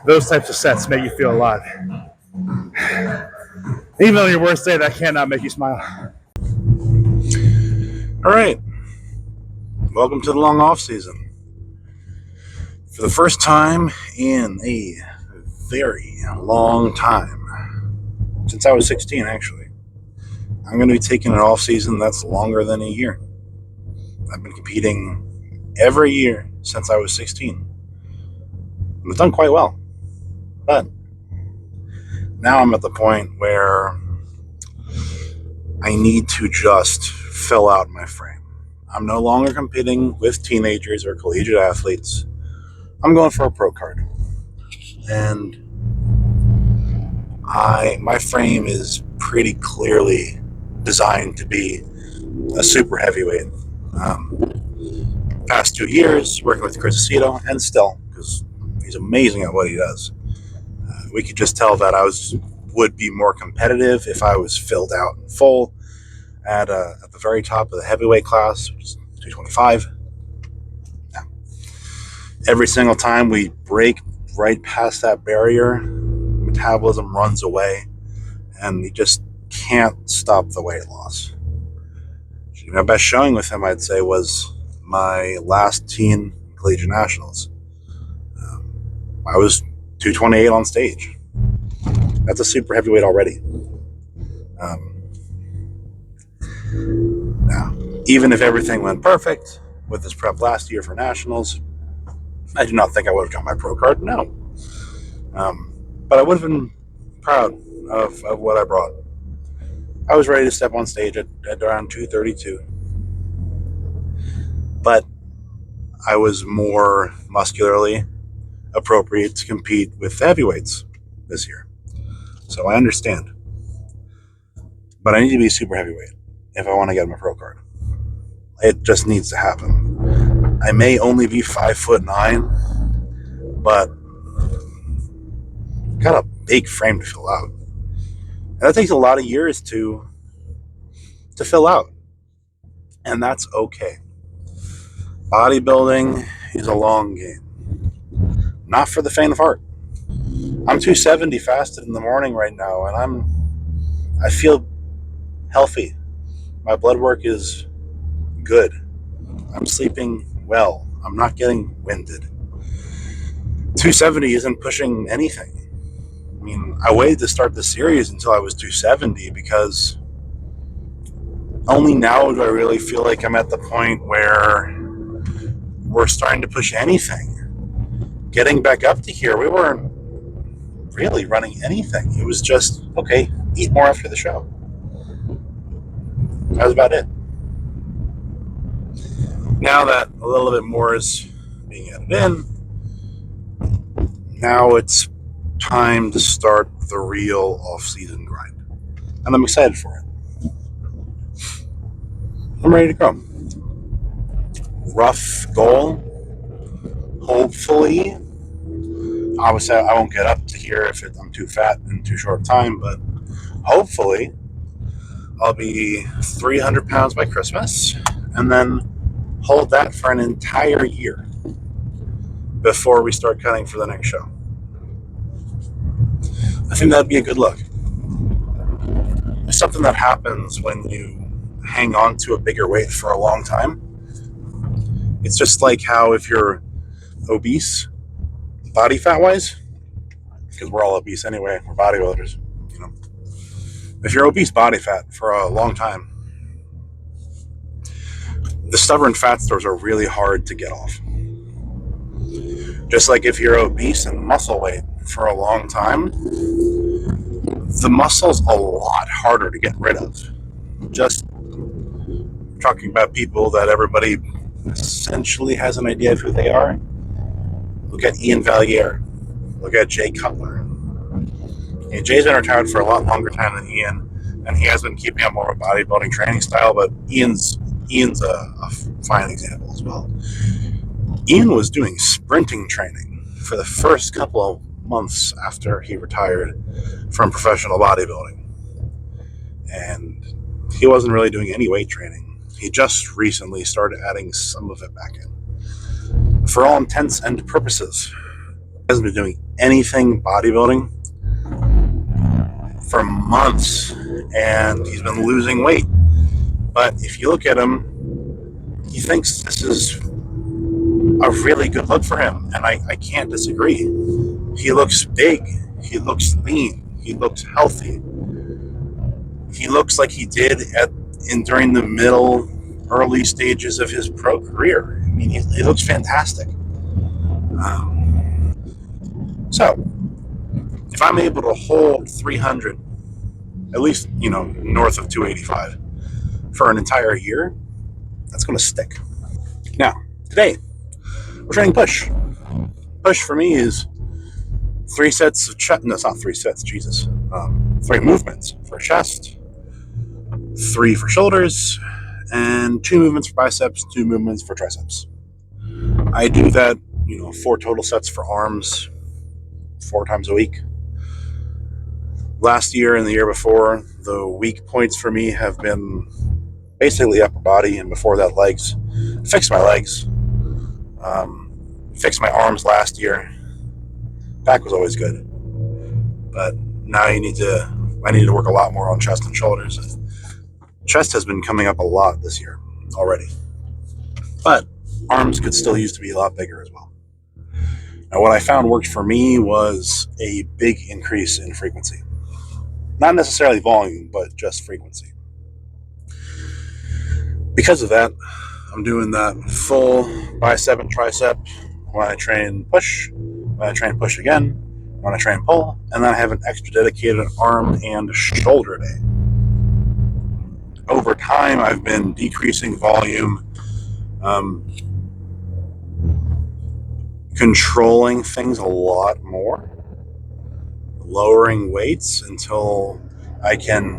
Those types of sets make you feel alive. Even on your worst day, that cannot make you smile. All right. Welcome to the long off season. For the first time in a very long time, since I was 16 actually, I'm going to be taking an off season that's longer than a year. I've been competing every year since I was 16. And I've done quite well. But now I'm at the point where I need to just fill out my frame. I'm no longer competing with teenagers or collegiate athletes. I'm going for a pro card. And my frame is pretty clearly designed to be a super heavyweight. Past 2 years working with Chris Aceto, and still, because he's amazing at what he does. We could just tell that would be more competitive if I was filled out and full at the very top of the heavyweight class, which is 225. Now, every single time we break right past that barrier, metabolism runs away, and we just can't stop the weight loss. My best showing with him, I'd say, was my last teen collegiate nationals. I was 228 on stage. That's a super heavyweight already. Now, even if everything went perfect with this prep last year for nationals, I do not think I would have got my pro card. No. But I would have been proud of what I brought. I was ready to step on stage at around 232. But I was more muscularly appropriate to compete with heavyweights this year. So I understand. But I need to be super heavyweight if I want to get my pro card. It just needs to happen. I may only be 5'9", but I've got a big frame to fill out. And that takes a lot of years to fill out. And that's okay. Bodybuilding is a long game. Not for the faint of heart. I'm 270 fasted in the morning right now, and I feel healthy. My blood work is good. I'm sleeping well. I'm not getting winded. 270 isn't pushing anything. I mean, I waited to start the series until I was 270 because only now do I really feel like I'm at the point where we're starting to push anything. Getting back up to here, we weren't really running anything. It was just, okay, eat more after the show. That was about it. Now that a little bit more is being added in, now it's time to start the real off-season grind. And I'm excited for it. I'm ready to go. Rough goal. Hopefully, obviously I won't get up to here if I'm too fat in too short time, but hopefully I'll be 300 pounds by Christmas and then hold that for an entire year before we start cutting for the next show. I think that'd be a good look. It's something that happens when you hang on to a bigger weight for a long time. It's just like how if you're obese, body fat wise, because we're all obese anyway, we're bodybuilders, you know. If you're obese body fat for a long time, the stubborn fat stores are really hard to get off. Just like if you're obese and muscle weight for a long time, the muscle's a lot harder to get rid of. Just talking about people that everybody essentially has an idea of who they are. Look at Ian Valier. Look at Jay Cutler. And Jay's been retired for a lot longer time than Ian, and he has been keeping up more of a bodybuilding training style, but Ian's a fine example as well. Ian was doing sprinting training for the first couple of months after he retired from professional bodybuilding. And he wasn't really doing any weight training. He just recently started adding some of it back in. For all intents and purposes, he hasn't been doing anything bodybuilding for months, and he's been losing weight. But if you look at him, he thinks this is a really good look for him, and I can't disagree. He looks big, he looks lean, he looks healthy. He looks like he did during the early stages of his pro career. I mean, he looks fantastic. So, if I'm able to hold 300, at least, north of 285 for an entire year, that's going to stick. Now, today, we're training push. Push for me is 3 sets of chest. No, it's not 3 sets, Jesus. 3 movements for chest, 3 for shoulders, and 2 movements for biceps, 2 movements for triceps. I do that, 4 total sets for arms, 4 times a week. Last year and the year before, the weak points for me have been basically upper body, and before that, legs. Fixed my legs. Fixed my arms last year. Back was always good, but now I need to work a lot more on chest and shoulders. Chest has been coming up a lot this year already, but arms could still use to be a lot bigger as well. Now, what I found worked for me was a big increase in frequency. Not necessarily volume, but just frequency. Because of that, I'm doing that full bicep and tricep when I train push, when I train push again, when I train pull, and then I have an extra dedicated arm and shoulder day. Over time, I've been decreasing volume, controlling things a lot more, lowering weights until I can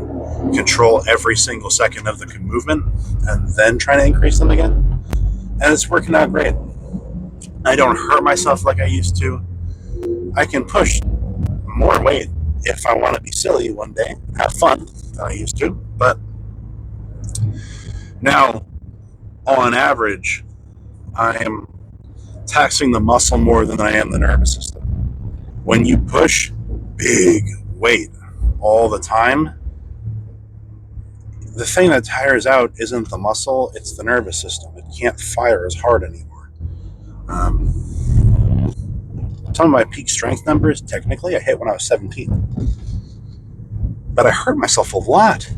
control every single second of the movement, and then try to increase them again. And it's working out great. I don't hurt myself like I used to. I can push more weight if I want to be silly one day, have fun than I used to. But now, on average, I am taxing the muscle more than I am the nervous system. When you push big weight all the time, the thing that tires out isn't the muscle, it's the nervous system. It can't fire as hard anymore. Some of my peak strength numbers, technically, I hit when I was 17. But I hurt myself a lot.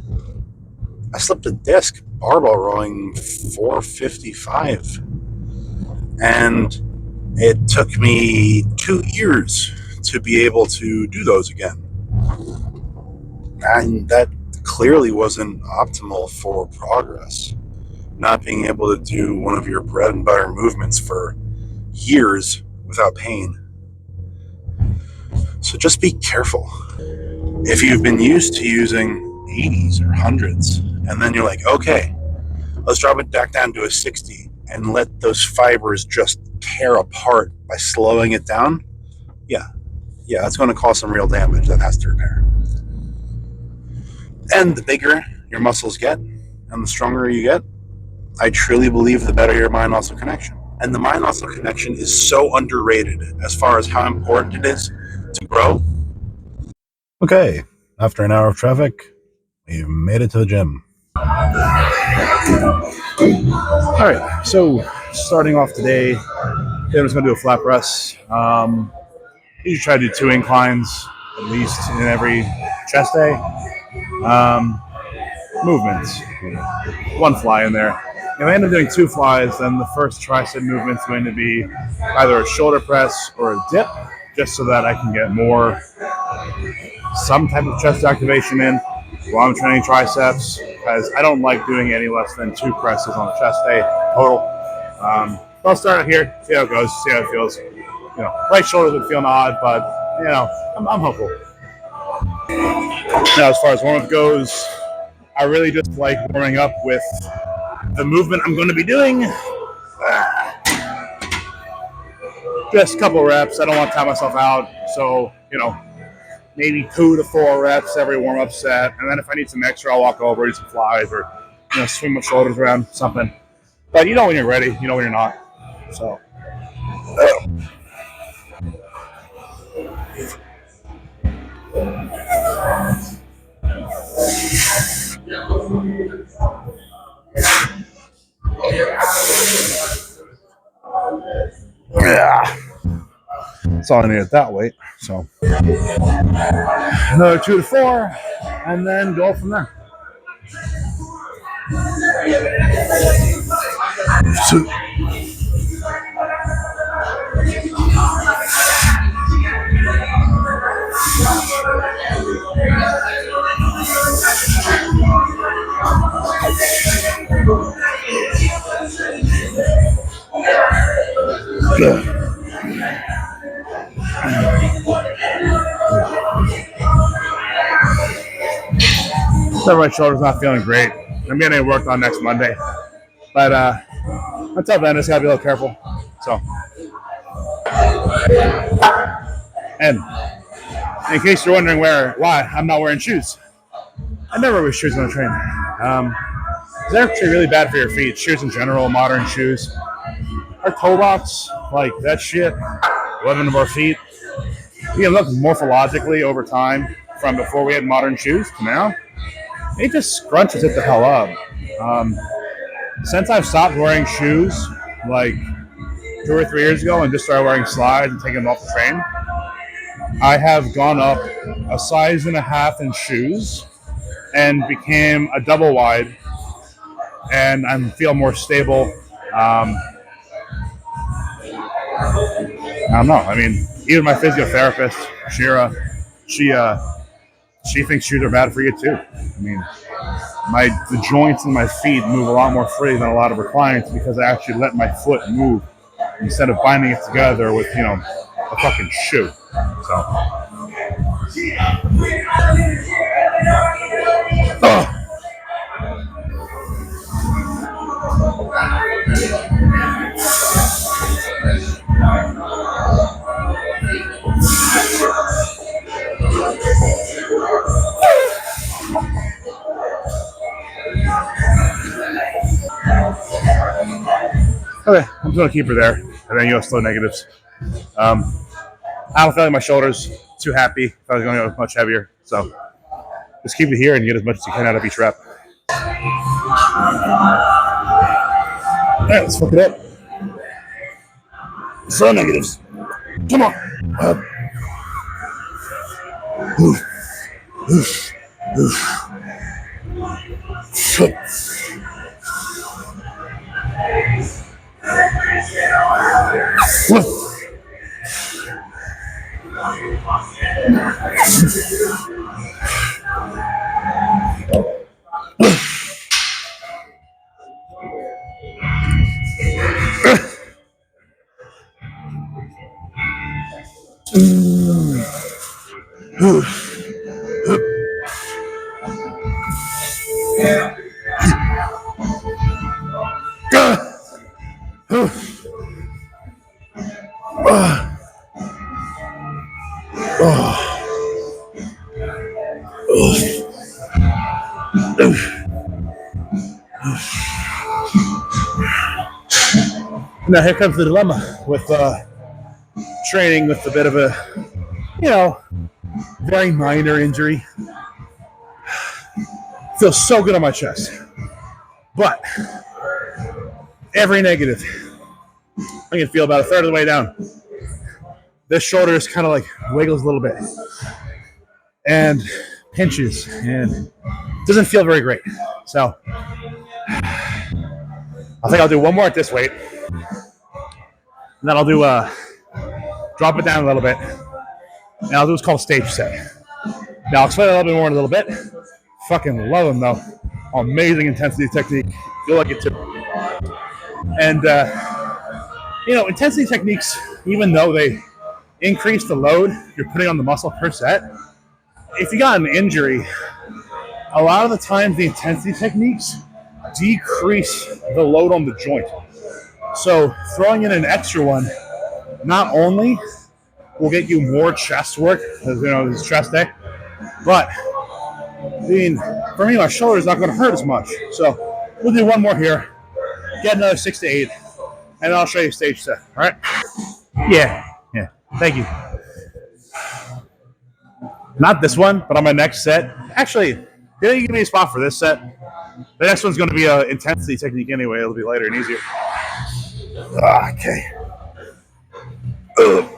I slipped a disc barbell rowing 455. And it took me 2 years to be able to do those again. And that clearly wasn't optimal for progress. Not being able to do one of your bread and butter movements for years without pain. So just be careful. If you've been used to using 80s or 100s, and then you're like, okay, let's drop it back down to a 60 and let those fibers just tear apart by slowing it down, yeah, it's going to cause some real damage that has to repair. And the bigger your muscles get and the stronger you get, I truly believe the better your mind-muscle connection. And the mind-muscle connection is so underrated as far as how important it is to grow. Okay, after an hour of traffic, we've made it to the gym. Alright, so starting off today, I'm just going to do a flat press. Usually try to do 2 inclines, at least in every chest day. Movements, 1 fly in there. If I end up doing 2 flies, then the first tricep movement is going to be either a shoulder press or a dip, just so that I can get some type of chest activation in while I'm training triceps, because I don't like doing any less than 2 presses on a chest day total. I'll start here, see how it goes, see how it feels. Right shoulders would feel odd, but I'm hopeful. Now, as far as warm-up goes, I really just like warming up with the movement I'm going to be doing. Just a couple reps. I don't want to tire myself out. So, maybe 2 to 4 reps every warm-up set. And then if I need some extra, I'll walk over, do some flies, or swing my shoulders around, something. But you know when you're ready, you know when you're not. So Yeah. That's all I need at that weight. So another 2 to 4, and then go from there. So, my right shoulder's not feeling great. I'm getting it worked on next Monday. But until then, I just gotta be a little careful. So, and in case you're wondering why I'm not wearing shoes, I never wear shoes when I train. They're actually really bad for your feet. Shoes in general, modern shoes. Our toe box, like that shit, 11 of our feet. You can look morphologically over time from before we had modern shoes to now. It just scrunches it the hell up. Since I've stopped wearing shoes, like 2 or 3 years ago, and just started wearing slides and taking them off the train, I have gone up a size and a half in shoes and became a double wide, and I feel more stable. I don't know. I mean, even my physiotherapist, Shira, she thinks shoes are bad for you too. I mean, the joints in my feet move a lot more freely than a lot of her clients because I actually let my foot move instead of binding it together with a fucking shoe. So. Oh. Okay, I'm just gonna keep her there, and then you'll slow negatives. I don't feel like my shoulders too happy if I was going to go much heavier, so just keep it here and get as much as you can out of each rep. All right, let's fuck it up. Slow negatives. Come on. Up. Oof. Oof. Oof. Now here comes the dilemma with training with a bit of a, very minor injury. Feels so good on my chest. But every negative, I can feel about a third of the way down. This shoulder is kind of like wiggles a little bit and pinches and doesn't feel very great. So I think I'll do one more at this weight. And then I'll do drop it down a little bit. And I'll do what's called a stage set. Now I'll explain a little bit more in a little bit. Fucking love them though. Amazing intensity technique. You'll like it too. And intensity techniques, even though they increase the load you're putting on the muscle per set, if you got an injury, a lot of the times the intensity techniques decrease the load on the joint. So throwing in an extra one not only will get you more chest work, because it's chest day, but for me, my shoulder's not going to hurt as much. So we'll do one more here, get another 6 to 8, and I'll show you stage set. All right. Yeah, yeah. Thank you. Not this one, but on my next set. Actually, yeah, you give me a spot for this set. The next one's going to be a intensity technique anyway. It'll be lighter and easier. Okay. Ugh.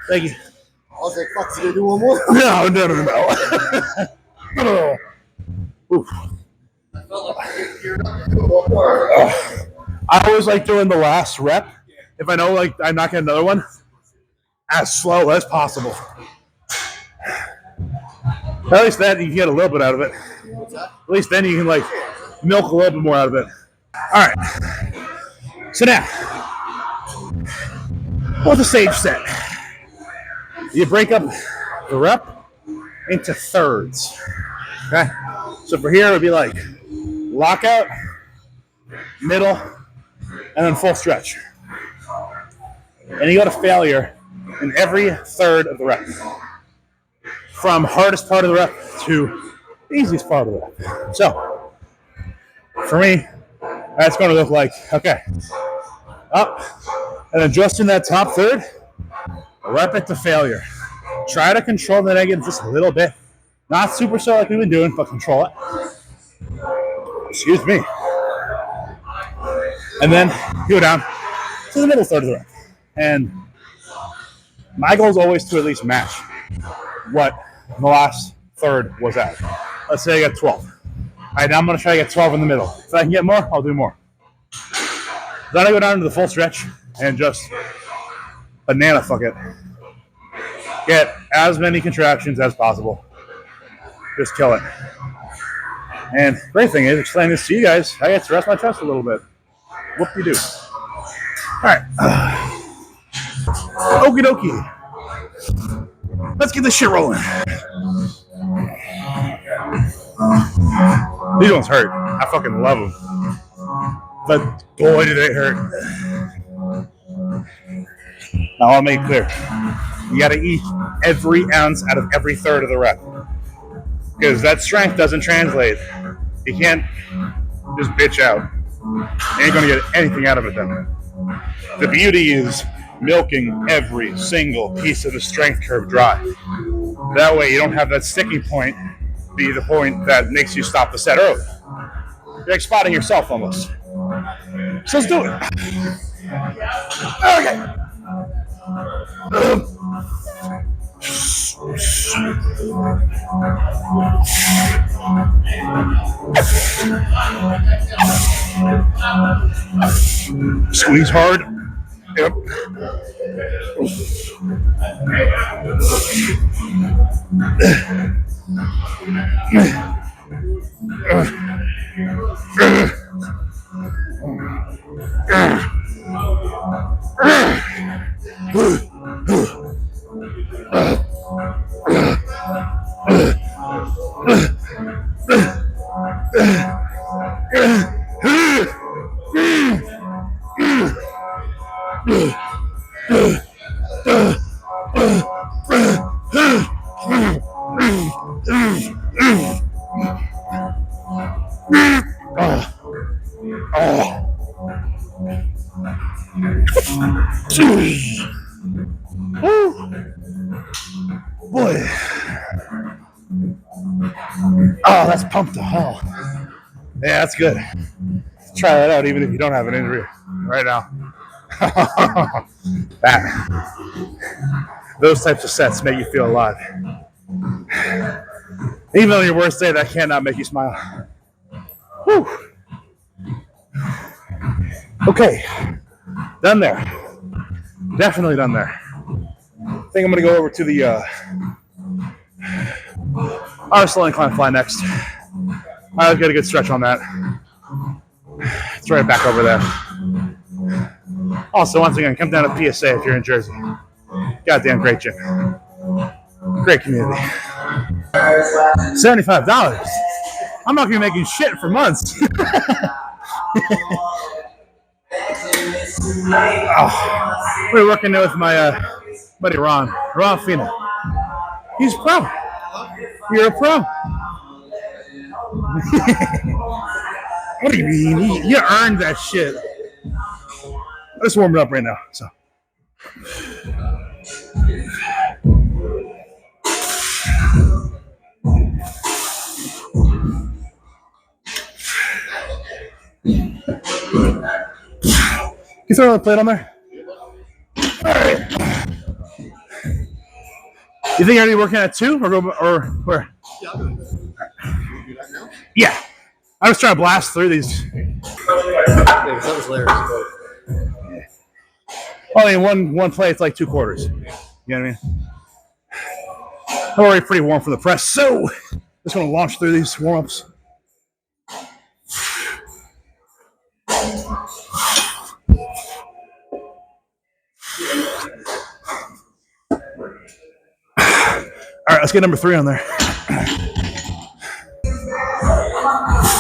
Thank you. I was like, fuck, you gonna do one more? No. Oof. I always like doing the last rep. If I know like I'm not getting another one, as slow as possible. At least then you can get a little bit out of it. At least then you can like milk a little bit more out of it. All right. So now, what's a stage set? You break up the rep into thirds. Okay. So for here it would be like lockout, middle, and then full stretch. And you go to failure in every third of the rep. From hardest part of the rep to easiest part of the rep. So, for me, that's going to look like, okay, up, and then just in that top third, rep it to failure. Try to control the negative just a little bit. Not super slow like we've been doing, but control it. Excuse me. And then go down to the middle third of the rep. And my goal is always to at least match what the last third was at. Let's say I got 12. All right, now I'm going to try to get 12 in the middle. If I can get more, I'll do more. Then I go down to the full stretch and just banana fuck it. Get as many contractions as possible. Just kill it. And great thing is, explaining this to you guys, I get to rest my chest a little bit. Whoop-de-doo. All right. Okie dokie. Let's get this shit rolling. These ones hurt. I fucking love them. But boy, do they hurt. Now I'll make it clear. You gotta eat every ounce out of every third of the rep. Because that strength doesn't translate. You can't just bitch out. You ain't gonna get anything out of it then. The beauty is milking every single piece of the strength curve dry. That way you don't have that sticking point be the point that makes you stop the set early. You're like spotting yourself almost. So let's do it. Okay. Squeeze hard. Yep. Boy. Oh, that's pumped to hell. Yeah, that's good. Try that out even if you don't have an injury right now. Those types of sets make you feel alive. Even on your worst day, that cannot make you smile. Whew. Okay. Done there. Definitely done there. I think I'm going to go over to the Arsenal incline fly next. I'll get a good stretch on that. It's right back over there. Also, once again, come down to PSA if you're in Jersey. Goddamn great gym. Great community. $75. I'm not going to be making shit for months. Oh, we're working there with my buddy Ron Fina. He's pro. You're a pro. What do you mean? You earned that shit. I'm just warming up right now. So. Can you throw a plate on there? All right. You think I'll be working at 2 or where? Yeah. I was trying to blast through these. That was hilarious. Only one plate, it's like 2 quarters. You know what I mean? I'm already pretty warm for the press, so just going to launch through these warm-ups. All right, let's get number 3 on there.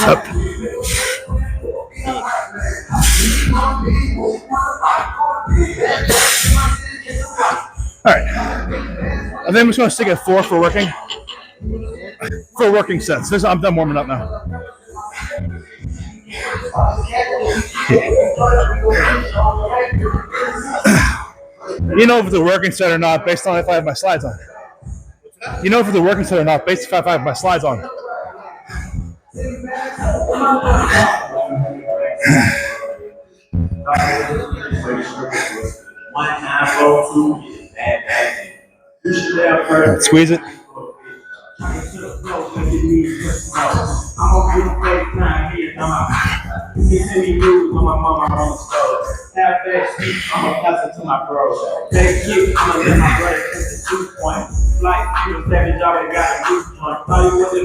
Up. All right. I think I'm just going to stick at 4 for working. For working sets. I'm done warming up now. You know if it's a working set or not based on if I have my slides on. You know if it's a working set or not based on if I have my slides on. Squeeze it.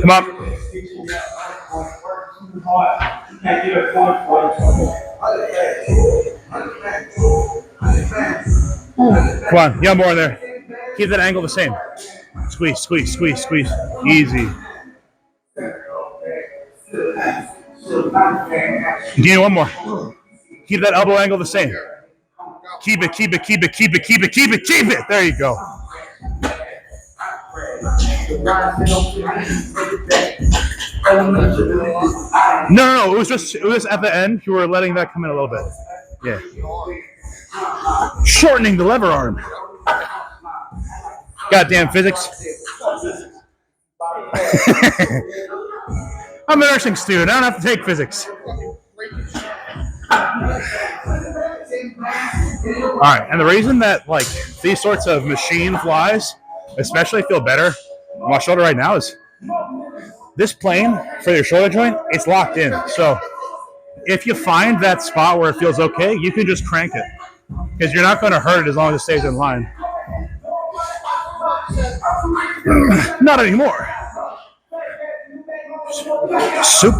Come on. Come on, you got more in there. Keep that angle the same. Squeeze, squeeze, squeeze, squeeze. Easy. Continue one more. Keep that elbow angle the same. Keep it, keep it, keep it, keep it, keep it, keep it, keep it. There you go. No. It was just at the end. You were letting that come in a little bit. Yeah. Shortening the lever arm. Goddamn physics. I'm a nursing student. I don't have to take physics. All right, and the reason that like these sorts of machine flies, especially feel better on my shoulder right now is this plane for your shoulder joint, it's locked in. So if you find that spot where it feels okay, you can just crank it because you're not going to hurt it as long as it stays in line. Not anymore. Soup.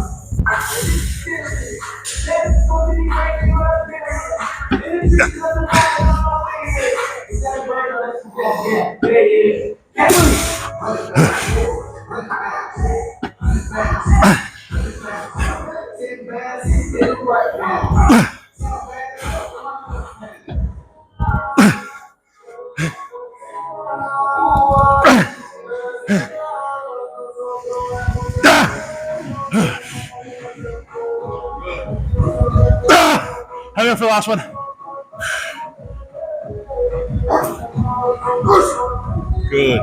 How you going for the last one? Good.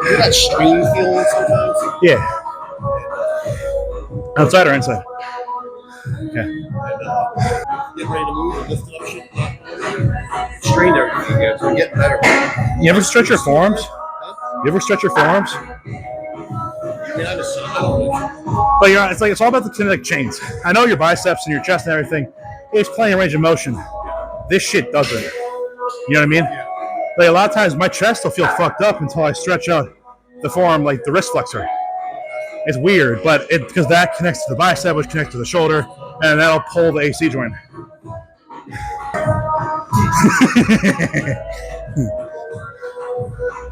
You got stream feeling sometimes? Yeah. Outside or inside? Okay. Get ready to move and lift it up shit. Strain everything again, so we're getting better. You ever stretch your forearms? You ever stretch your forearms? Yeah, I just But it's all about the kinetic chains. I know your biceps and your chest and everything. It's plenty of range of motion. This shit doesn't. You know what I mean? Like a lot of times my chest will feel fucked up until I stretch out the forearm, like the wrist flexor. It's weird, but because that connects to the bicep, which connects to the shoulder, and that'll pull the AC joint.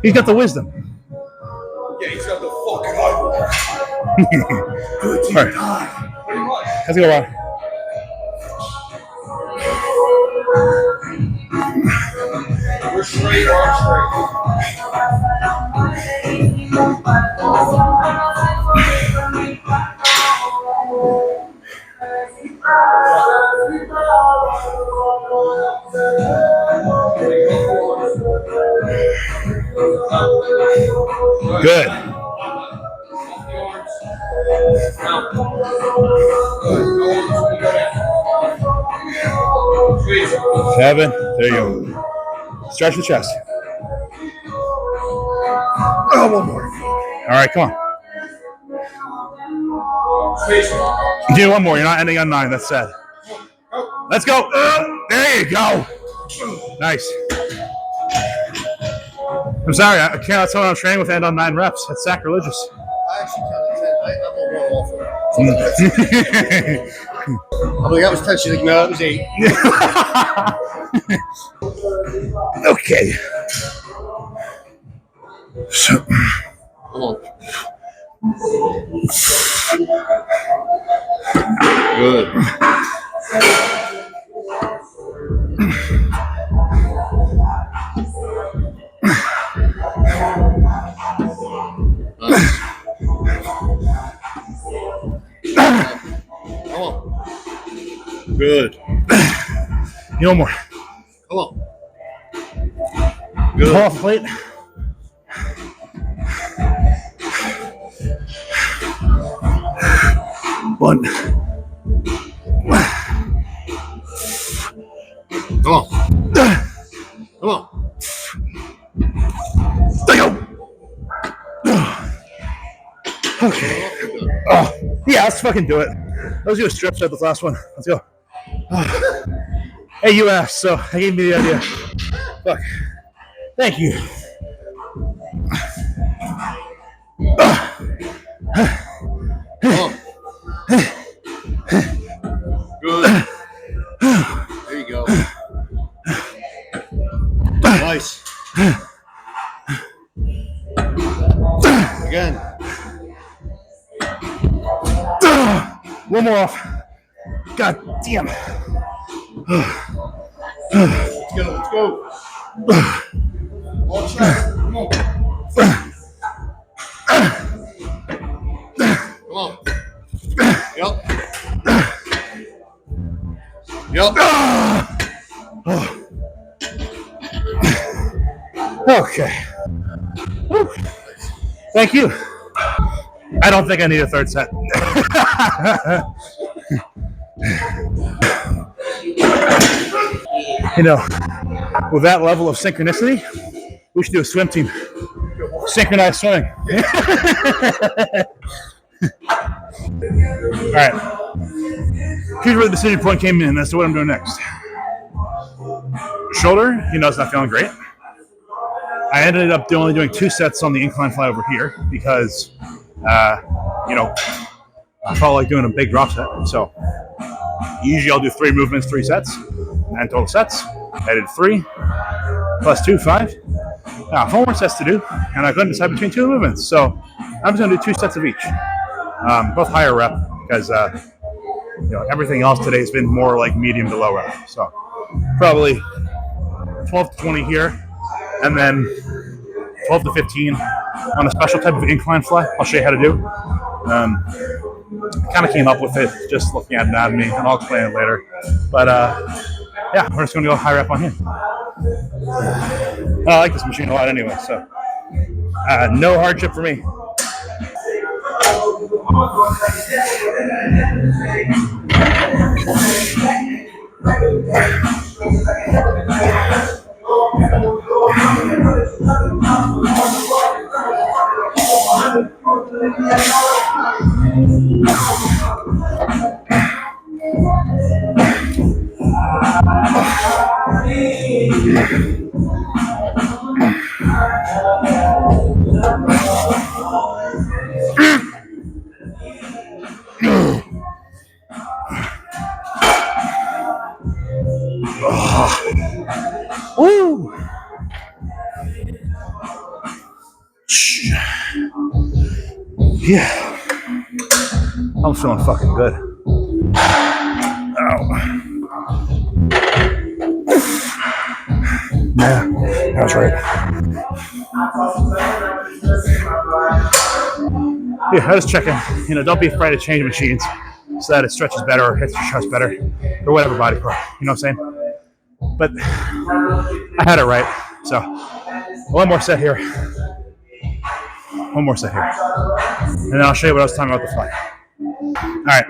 He's got the wisdom. Yeah, he's got the fucking eye. All right. How's it go, Ron? We're straight, arm straight. Good. 7. There you go. Stretch the chest. Oh, one more. All right, come on. Do one more. You're not ending on 9. That's sad. Let's go. There you go. Nice. I'm sorry. I cannot tell when I'm training with end on 9 reps. That's sacrilegious. I actually counted 10. I'm going to roll for it. I'm like, that was 10. She's like, no, it was 8. Okay. So, Come on. Good. Come on. Good. No more. Come on. Good. Pull off the plate. One. Come on. Come on. There you go. Okay. Oh, yeah, let's fucking do it. Let's do a strip set this last one. Let's go. Hey, you asked, so I gave you the idea. Fuck. Thank you. Come on. Good. There you go. Nice. Again. One more off. God damn. Let's go. Let's go. All chest. Come on. Come on. Yep. Yep. Okay. Thank you. I don't think I need a third set. You know, with that level of synchronicity, we should do a swim team. Synchronized swimming. All right. Here's where the decision point came in as to what I'm doing next. Shoulder, it's not feeling great. I ended up only doing 2 sets on the incline fly over here because, I felt like doing a big drop set. So usually I'll do 3 movements, 3 sets, 9 total sets. I did 3 plus 2, 5. Now 4 more sets to do, and I couldn't decide between 2 movements. So I'm just going to do 2 sets of each, both higher rep because everything else today has been more like medium to low rep. So probably 12 to 20 here, and then 12 to 15 on a special type of incline fly. I'll show you how to do. Kind of came up with it just looking at anatomy, and I'll explain it later. But yeah, we're just going to go high rep on him. I like this machine a lot anyway, so no hardship for me. Woo! Yeah. I'm feeling fucking good. Ow. Yeah, that was right. Yeah, I was checking. You know, don't be afraid to change machines so that it stretches better or hits your chest better or whatever body part. You know what I'm saying? But I had it right. So one more set here. One more set here. And then I'll show you what I was talking about the fly. All right.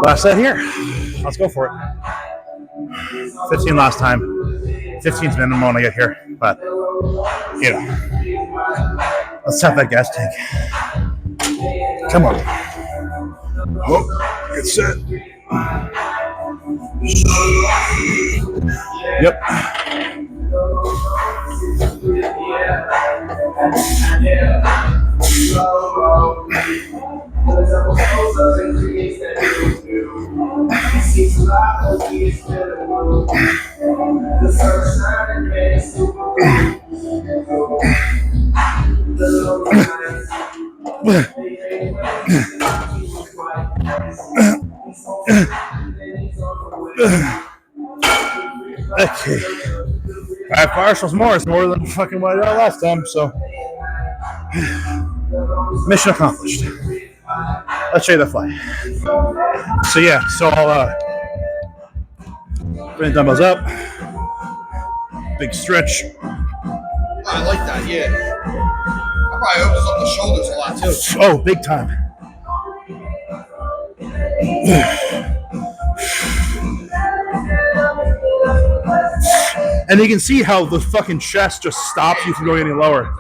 Last set here. Let's go for it. 15 last time. 15's minimum when I get here. But, you know. Let's tap that gas tank. Come on. Oh, good set. Yep. Okay. 5 partials more is more than fucking what I got last time, so mission accomplished. Let's show you the fly. So yeah, so I'll bring the dumbbells up. Big stretch. I like that, yeah. I probably opens up the shoulders a lot too. Oh, big time. And you can see how the fucking chest just stops you from going any lower.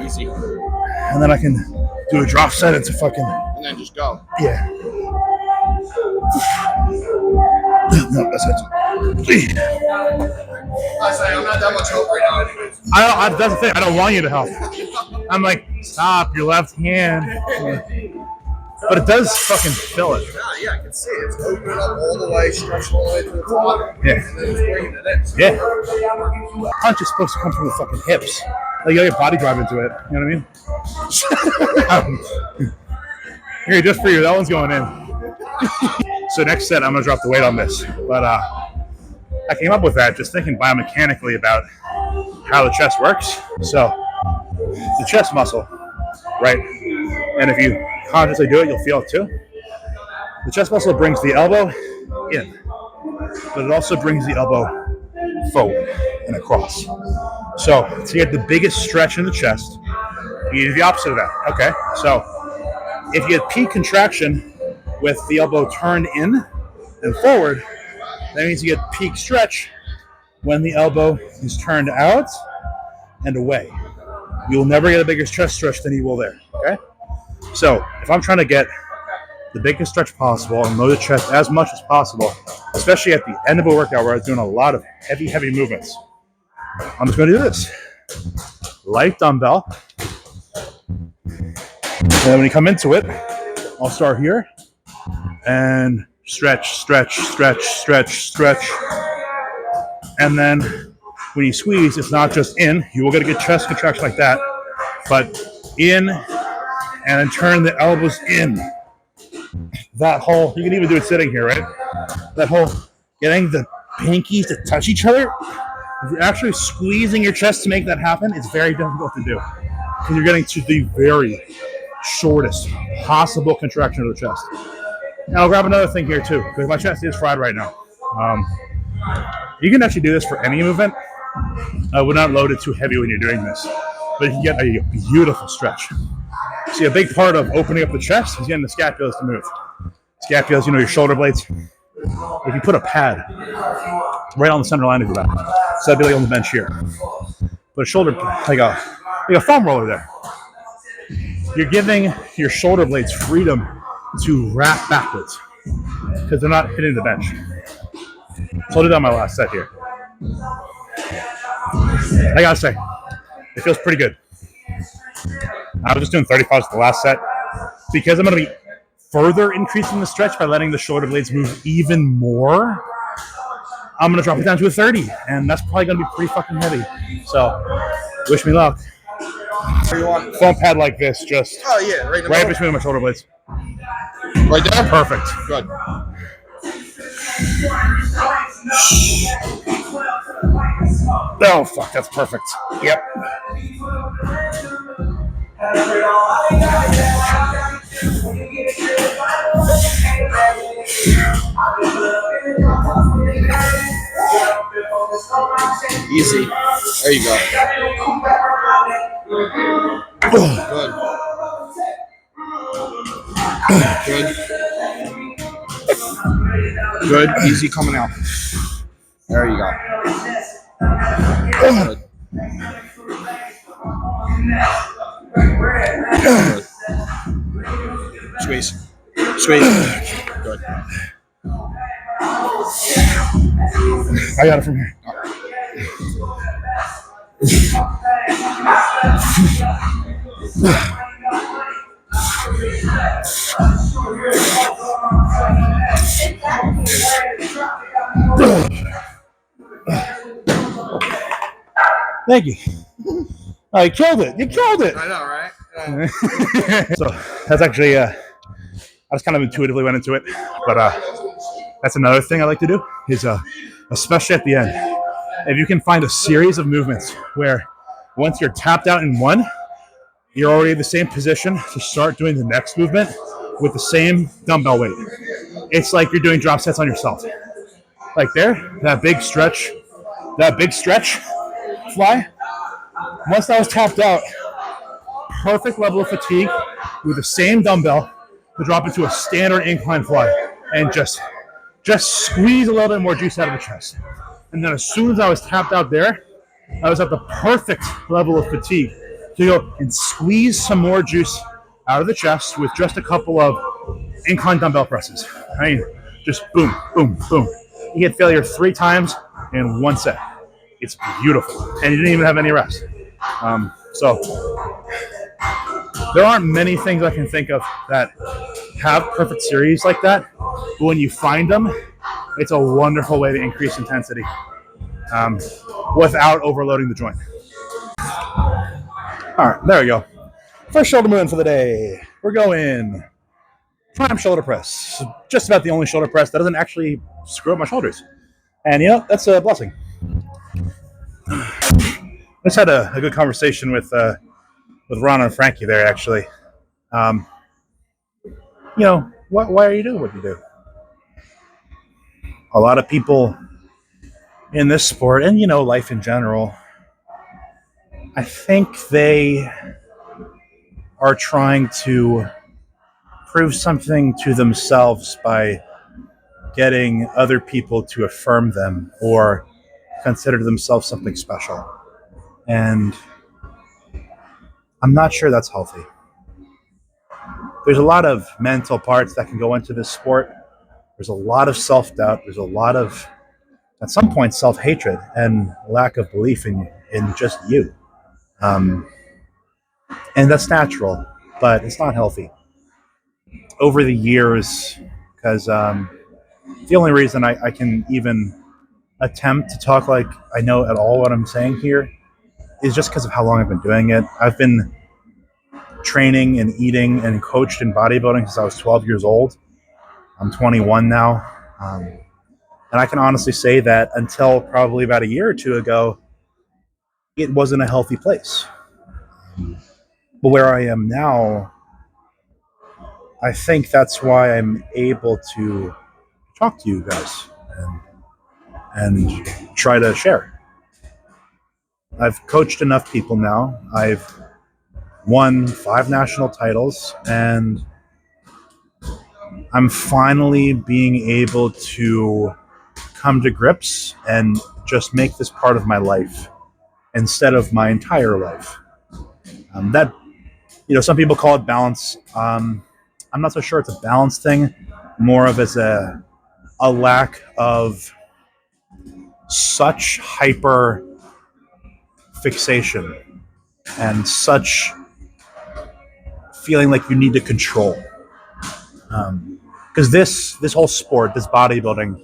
Easy. And then I can do a drop set into fucking... And then just go. Yeah. No, that's it. I say, I'm not that much help right now anyways. That's the thing. I don't want you to help. I'm like, stop your left hand. But it does fucking fill it. Yeah, I can see it. It's opening up all the way, stretching all the way to the top. Yeah. And then it's bringing it in. Yeah. Punch is supposed to come from the fucking hips. Like, you got your body drive into it. You know what I mean? Here, just for you. That one's going in. So next set, I'm going to drop the weight on this. But I came up with that just thinking biomechanically about how the chest works. So the chest muscle, right? And if you consciously do it, you'll feel it too. The chest muscle brings the elbow in, but it also brings the elbow forward and across. So to get the biggest stretch in the chest, you do the opposite of that. Okay, so if you get peak contraction with the elbow turned in and forward, that means you get peak stretch when the elbow is turned out and away. You will never get a bigger chest stretch than you will there. Okay? So if I'm trying to get the biggest stretch possible and load the chest as much as possible, especially at the end of a workout where I'm doing a lot of heavy movements, I'm just going to do this. Light dumbbell. And then when you come into it, I'll start here and stretch. And then when you squeeze, it's not just in. You will get a good chest contraction like that, but in and then turn the elbows in. That whole, you can even do it sitting here, right? That whole getting the pinkies to touch each other. If you're actually squeezing your chest to make that happen, it's very difficult to do. Because you're getting to the very shortest possible contraction of the chest. And I'll grab another thing here too, because my chest is fried right now. You can actually do this for any movement. I would not load it too heavy when you're doing this. but you can get a beautiful stretch. See, a big part of opening up the chest is getting the scapulas to move. Scapulas, your shoulder blades. If you put a pad right on the center line of your back, so that'd be like on the bench here. Put a shoulder, like a foam roller there. You're giving your shoulder blades freedom to wrap backwards because they're not hitting the bench. So I'll do that on my last set here. I gotta say, it feels pretty good. I was just doing 35s the last set because I'm gonna be further increasing the stretch by letting the shoulder blades move even more. I'm gonna drop it down to a 30, and that's probably gonna be pretty fucking heavy. So, wish me luck. Foam pad like this, just right between my shoulder blades. Right there? Perfect. Good. Oh, fuck, that's perfect. Yep. Easy. There you go. Good. Good. Good. Easy coming out. There you go. Good. Good. Squeeze. Squeeze. Good. I got it from here. Thank you. Oh, you killed it. You killed it. I know, right? So that's actually, I just kind of intuitively went into it. But that's another thing I like to do is, especially at the end, if you can find a series of movements where once you're tapped out in one, you're already in the same position to start doing the next movement with the same dumbbell weight. It's like you're doing drop sets on yourself. Like there, that big stretch fly. Once that was tapped out, perfect level of fatigue with the same dumbbell to drop into a standard incline fly and just squeeze a little bit more juice out of the chest. And then as soon as I was tapped out there, I was at the perfect level of fatigue to go and squeeze some more juice out of the chest with just a couple of incline dumbbell presses. I mean, just boom, boom, boom. You hit failure 3 times in 1 set. It's beautiful. And you didn't even have any rest. So there aren't many things I can think of that have perfect series like that. But when you find them, it's a wonderful way to increase intensity without overloading the joint. All right, there we go. First shoulder movement for the day. We're going prime shoulder press. Just about the only shoulder press that doesn't actually screw up my shoulders. And that's a blessing. I just had a good conversation with Ron and Frankie there, actually. Why are you doing what you do? A lot of people in this sport, and life in general, I think they are trying to prove something to themselves by getting other people to affirm them or consider themselves something special. And I'm not sure that's healthy. There's a lot of mental parts that can go into this sport. There's a lot of self-doubt. There's a lot of, at some point, self-hatred and lack of belief in just you. And that's natural, but it's not healthy. Over the years, because the only reason I can even attempt to talk like I know at all what I'm saying here is just because of how long I've been doing it. I've been training and eating and coached in bodybuilding since I was 12 years old. I'm 21 now. And I can honestly say that until probably about a year or two ago, it wasn't a healthy place. But where I am now, I think that's why I'm able to talk to you guys and try to share. I've coached enough people now. I've won 5 national titles, and I'm finally being able to come to grips and just make this part of my life instead of my entire life. That, some people call it balance. I'm not so sure it's a balance thing, more of as a lack of such hyper fixation and such feeling like you need to control. Because this whole sport, this bodybuilding,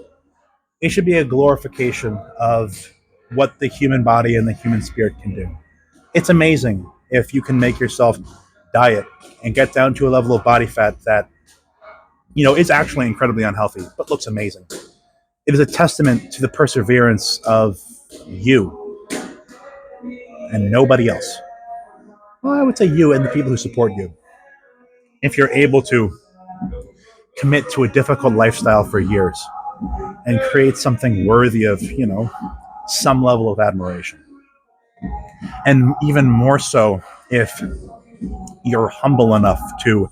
it should be a glorification of what the human body and the human spirit can do. It's amazing if you can make yourself diet and get down to a level of body fat that is actually incredibly unhealthy but looks amazing. It is a testament to the perseverance of you and nobody else. Well, I would say you and the people who support you. If you're able to commit to a difficult lifestyle for years and create something worthy of, some level of admiration. And even more so if you're humble enough to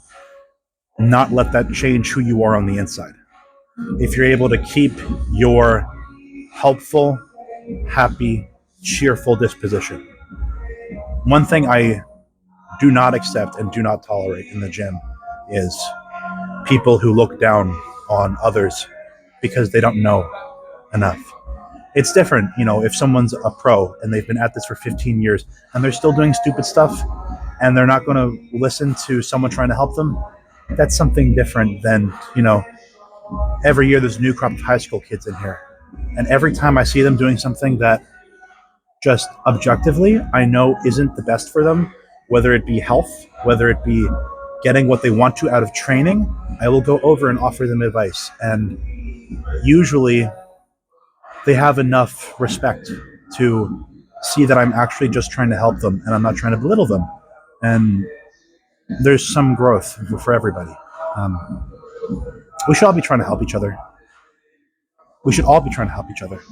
not let that change who you are on the inside. If you're able to keep your helpful, happy, cheerful disposition. One thing I do not accept and do not tolerate in the gym is people who look down on others because they don't know enough. It's different, if someone's a pro and they've been at this for 15 years and they're still doing stupid stuff and they're not going to listen to someone trying to help them. That's something different than, every year there's a new crop of high school kids in here. And every time I see them doing something that just objectively I know isn't the best for them, whether it be health, whether it be getting what they want to out of training, I will go over and offer them advice. And usually they have enough respect to see that I'm actually just trying to help them and I'm not trying to belittle them. And there's some growth for everybody. We should all be trying to help each other. We should all be trying to help each other.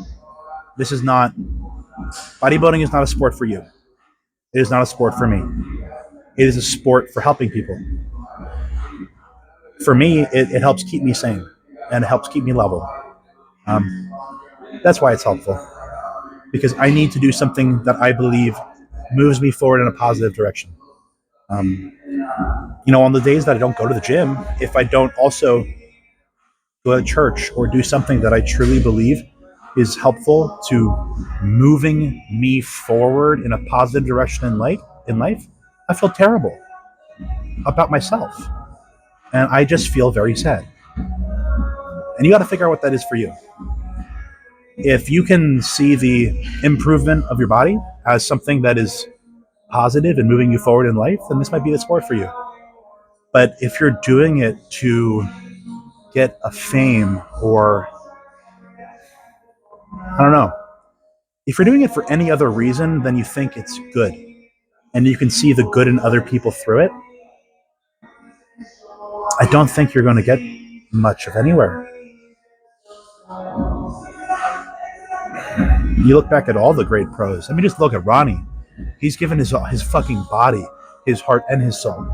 This is not, bodybuilding is not a sport for you. It is not a sport for me. It is a sport for helping people. For me, it helps keep me sane and it helps keep me level. That's why it's helpful. Because I need to do something that I believe moves me forward in a positive direction. On the days that I don't go to the gym, if I don't also go to church or do something that I truly believe is helpful to moving me forward in a positive direction in life, I feel terrible about myself. And I just feel very sad. And you got to figure out what that is for you. If you can see the improvement of your body as something that is positive and moving you forward in life, then this might be the sport for you. But if you're doing it to get a fame or, I don't know, if you're doing it for any other reason than you think it's good, and you can see the good in other people through it, I don't think you're going to get much of anywhere. You look back at all the great pros. I mean, just look at Ronnie. He's given his fucking body, his heart, and his soul.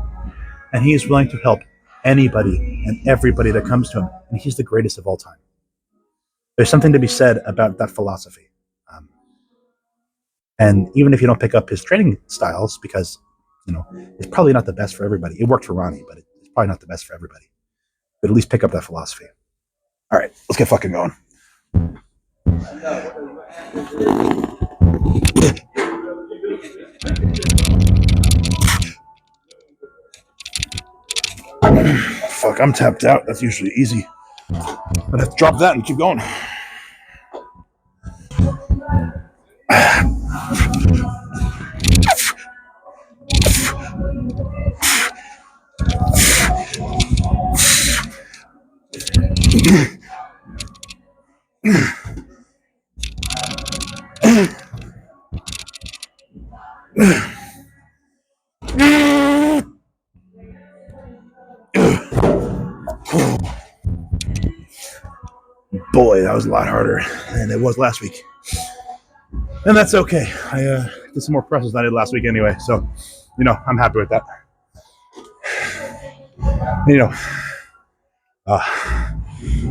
And he is willing to help anybody and everybody that comes to him. And he's the greatest of all time. There's something to be said about that philosophy. And even if you don't pick up his training styles, because, it's probably not the best for everybody. It worked for Ronnie, but it's probably not the best for everybody. But at least pick up that philosophy. All right, let's get fucking going. Fuck, I'm tapped out. That's usually easy. But I have to drop that and keep going. Boy, that was a lot harder than it was last week. And that's okay. I did some more presses than I did last week anyway. So, I'm happy with that.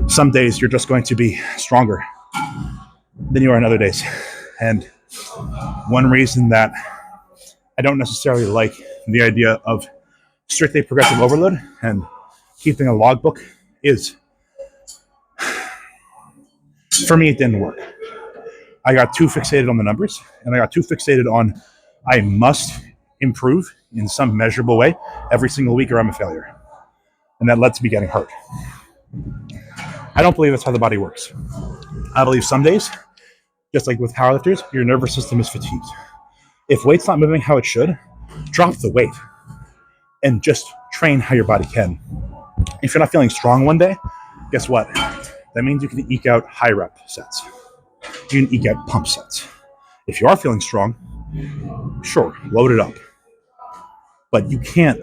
Some days you're just going to be stronger than you are on other days. And one reason that I don't necessarily like the idea of strictly progressive overload and keeping a logbook is, for me, it didn't work. I got too fixated on the numbers, and I got too fixated on I must improve in some measurable way every single week or I'm a failure. And that led to me getting hurt. I don't believe that's how the body works. I believe some days, just like with powerlifters, your nervous system is fatigued. If weight's not moving how it should, drop the weight and just train how your body can. If you're not feeling strong one day, guess what? That means you can eke out high rep sets. You can eke out pump sets. If you are feeling strong, sure, load it up. But you can't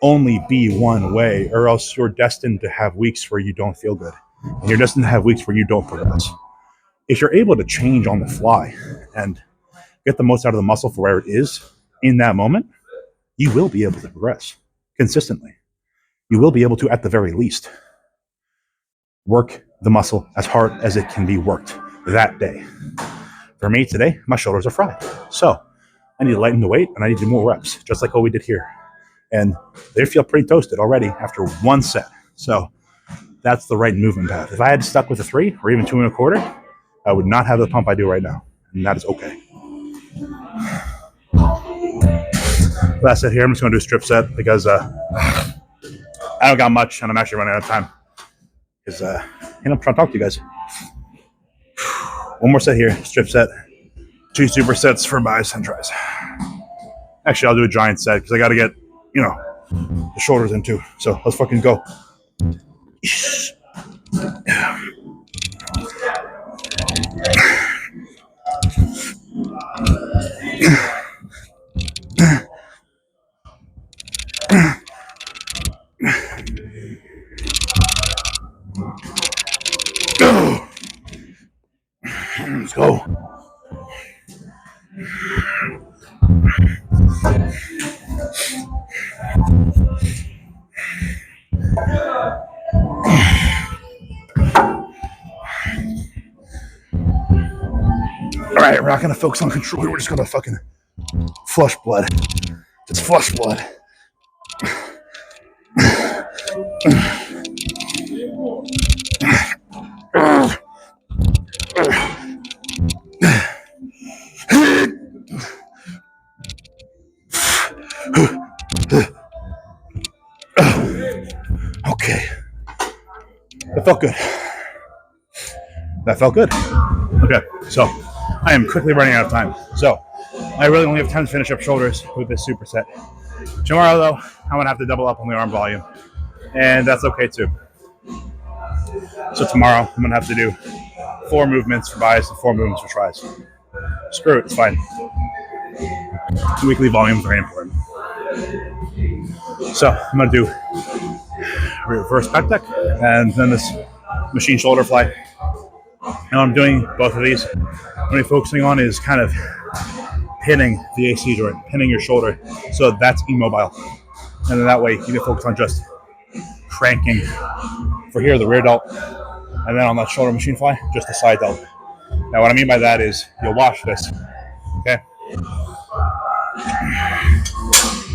only be one way, or else you're destined to have weeks where you don't feel good. And you're destined to have weeks where you don't progress. If you're able to change on the fly and get the most out of the muscle for where it is in that moment, you will be able to progress consistently. You will be able to, at the very least, work the muscle as hard as it can be worked that day. For me today, my shoulders are fried. So I need to lighten the weight and I need to do more reps, just like what we did here. And they feel pretty toasted already after one set. So that's the right movement path. If I had stuck with a 3 or even 2 1/4, I would not have the pump I do right now. And that is okay. Last set here, I'm just going to do a strip set because I don't got much and I'm actually running out of time. Because I'm trying to talk to you guys. One more set here, strip set. 2 supersets for buys and tries. Actually, I'll do a giant set because I got to get, the shoulders in too. So let's fucking go. Let's go. All right, we're not going to focus on control. We're just going to fucking flush blood. Just flush blood. Okay. That felt good. That felt good. Okay, so I am quickly running out of time. So I really only have time to finish up shoulders with this superset. Tomorrow, though, I'm going to have to double up on the arm volume. And that's okay, too. So tomorrow, I'm going to have to do 4 movements for buys and 4 movements for tries. Screw it, it's fine. Weekly volume is very important. So I'm going to do reverse pec deck and then this machine shoulder fly. And I'm doing both of these. What I'm focusing on is kind of pinning the AC joint, pinning your shoulder, so that's immobile. And then that way you can focus on just cranking for here, the rear delt, and then on that shoulder machine fly, just the side delt. Now what I mean by that is you'll watch this, okay?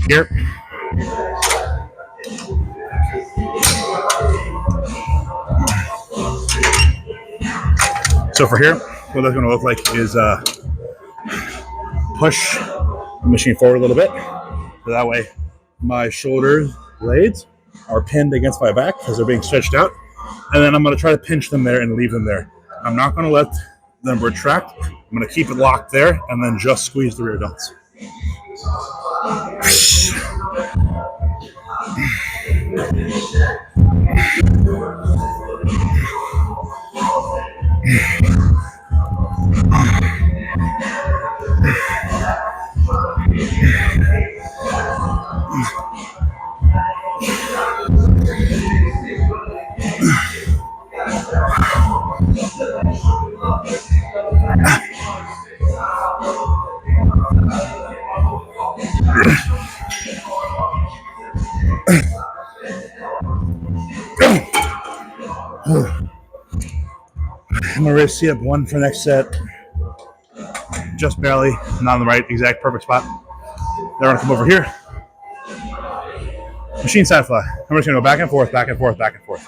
Here. So for here, what that's going to look like is push the machine forward a little bit. So that way my shoulder blades are pinned against my back because they're being stretched out. And then I'm going to try to pinch them there and leave them there. I'm not going to let them retract. I'm going to keep it locked there and then just squeeze the rear delts. I'm gonna raise C up 1 for next set. Just barely, not in the right exact perfect spot. Then we're gonna come over here. Machine side fly. I'm just gonna go back and forth, back and forth, back and forth.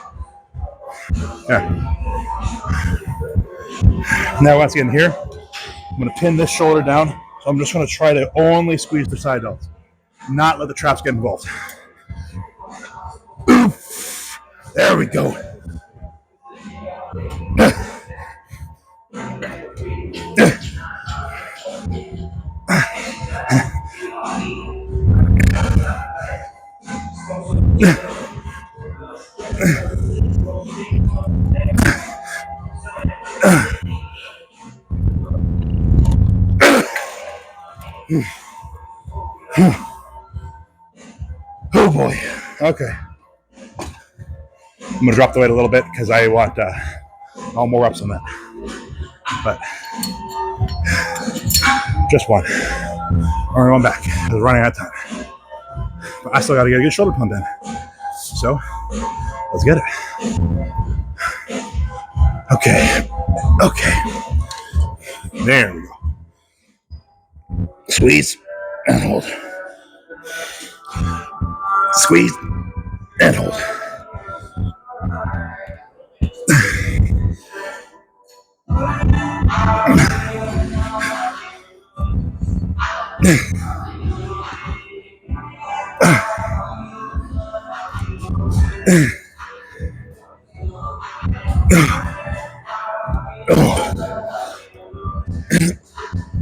Yeah. Now once again here, I'm gonna pin this shoulder down. So I'm just gonna try to only squeeze the side delts, not let the traps get involved. Oof. There we go. Oh boy. Okay. I'm gonna drop the weight a little bit because I want all more reps on that. But just one. Or one back. I was running out of time. But I still gotta get a good shoulder pump in. So let's get it. Okay. Okay. There we go. Squeeze and hold. Squeeze and hold.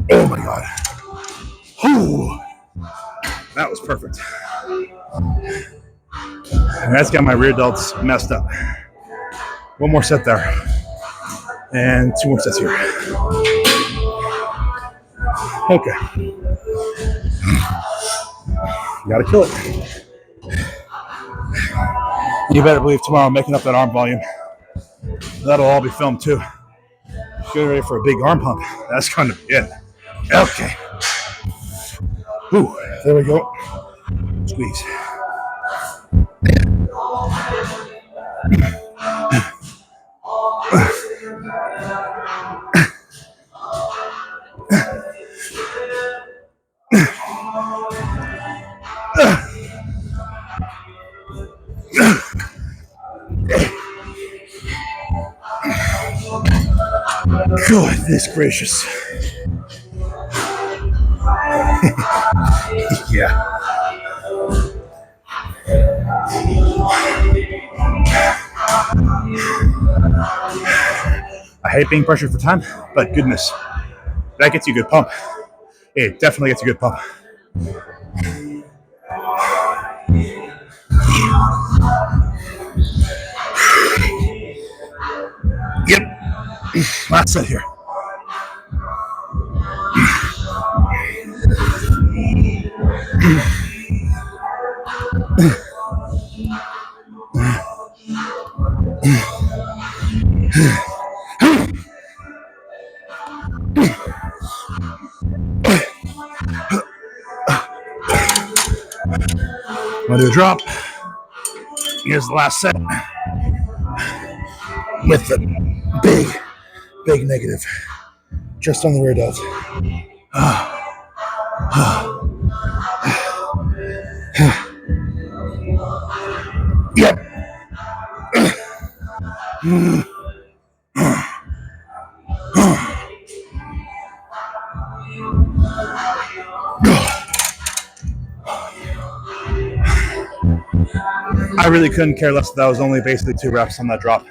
Oh my God. Whew. That was perfect. And that's got my rear delts messed up. One more set there. And 2 more sets here. Okay. You gotta kill it. You better believe tomorrow I'm making up that arm volume. That'll all be filmed too. Get ready for a big arm pump. That's gonna be it. Okay. Ooh, there we go. Squeeze. Goodness gracious. Yeah. I hate being pressured for time, but goodness, that gets you a good pump. It definitely gets you a good pump. Yep. Last set here. I'm gonna do a drop. Here's the last set with the big negative just on the rear delt. Yep. I really couldn't care less. That was only basically 2 reps on that drop.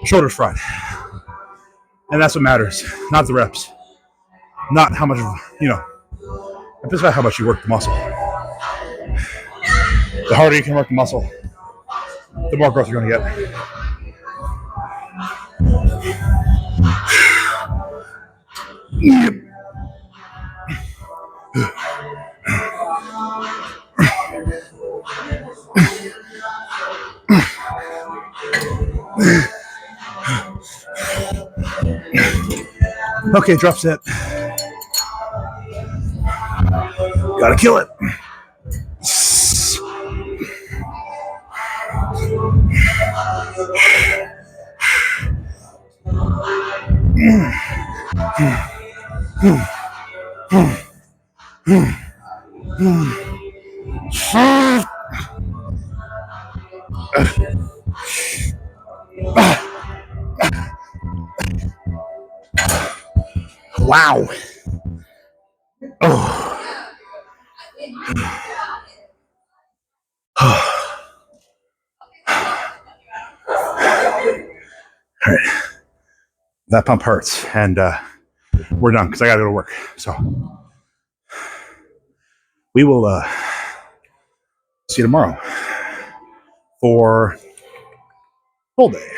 Shoulders fried. And that's what matters, not the reps. Not how much, it's about how much you work the muscle. The harder you can work the muscle, the more growth you're going to get. Yep. Okay, drop set. Gotta kill it. Wow. Oh. All right. That pump hurts, and we're done because I gotta go to work. So we will see you tomorrow for full day.